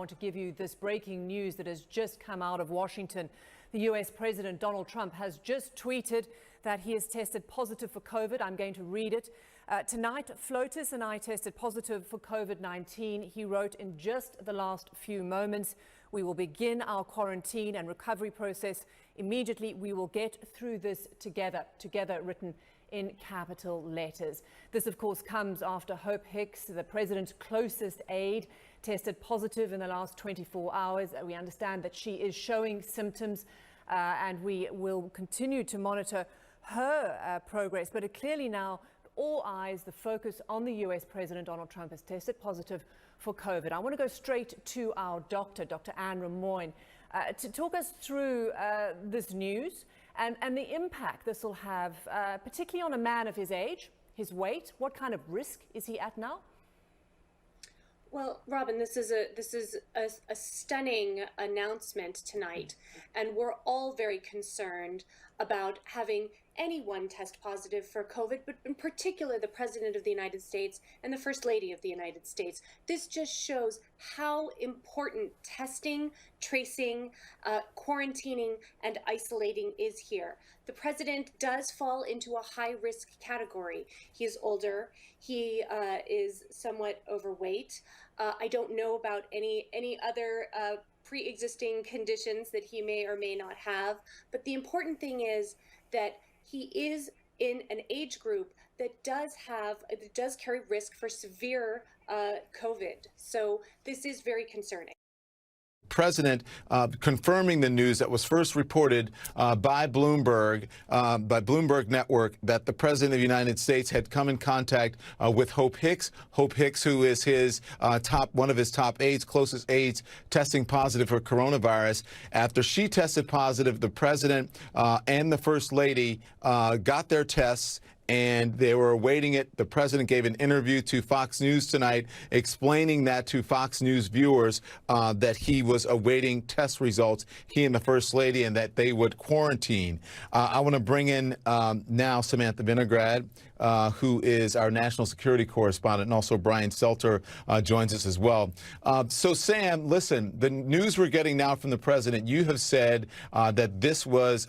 want to give you this breaking news that has just come out of Washington. The US President Donald Trump has just tweeted that he has tested positive for COVID. I'm going to read it. Tonight, Flotus and I tested positive for COVID-19. He wrote, in just the last few moments, we will begin our quarantine and recovery process immediately. We will get through this together, written in capital letters. This, of course, comes after Hope Hicks, the president's closest aide, tested positive in the last 24 hours. We understand that she is showing symptoms and we will continue to monitor her progress. But clearly now, all eyes, the focus on the US President Donald Trump has tested positive for COVID. I want to go straight to our doctor, Dr. Anne Ramoyne, to talk us through this news and the impact this will have, particularly on a man of his age, his weight. What kind of risk is he at now? Well, Robin, this is a stunning announcement tonight, and we're all very concerned about having anyone test positive for COVID, but in particular the President of the United States and the First Lady of the United States. This just shows how important testing, tracing, quarantining, and isolating is here. The President does fall into a high-risk category. He is older. He is somewhat overweight. I don't know about any other pre-existing conditions that he may or may not have, but the important thing is that he is in an age group that does carry risk for severe COVID. So this is very concerning. President confirming the news that was first reported by Bloomberg Network, that the President of the United States had come in contact with Hope Hicks. Hope Hicks, who is his one of his top aides, closest aides, testing positive for coronavirus. After she tested positive, the President and the First Lady got their tests, and they were awaiting it. The president gave an interview to Fox News tonight explaining that to Fox News viewers that he was awaiting test results, he and the First Lady, and that they would quarantine. I want to bring in now Samantha Vinograd, who is our national security correspondent, and also Brian Selter joins us as well. So, Sam, listen, the news we're getting now from the president, you have said that this was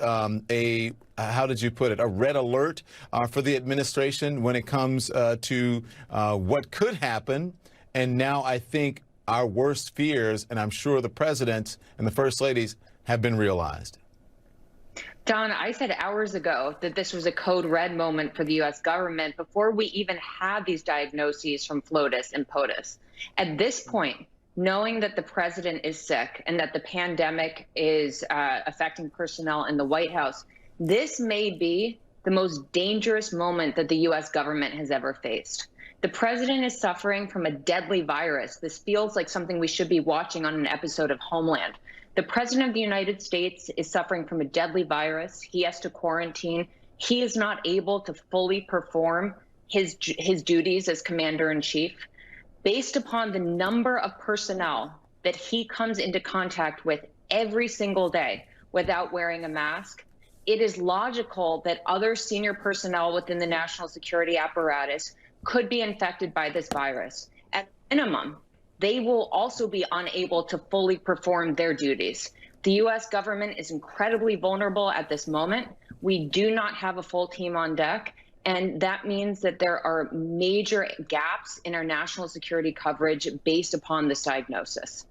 how did you put it, a red alert for the administration when it comes to what could happen. And now I think our worst fears, and I'm sure the presidents and the first ladies, have been realized. Don, I said hours ago that this was a code red moment for the U.S. government before we even had these diagnoses from Flotus and POTUS. At this point, knowing that the president is sick and that the pandemic is affecting personnel in the White House, this may be the most dangerous moment that the U.S. government has ever faced. The president is suffering from a deadly virus. This feels like something we should be watching on an episode of Homeland. The president of the United States is suffering from a deadly virus. He has to quarantine. He is not able to fully perform his duties as commander-in-chief. Based upon the number of personnel that he comes into contact with every single day without wearing a mask, it is logical that other senior personnel within the national security apparatus could be infected by this virus. At minimum, they will also be unable to fully perform their duties. The U.S. government is incredibly vulnerable at this moment. We do not have a full team on deck, and that means that there are major gaps in our national security coverage based upon this diagnosis.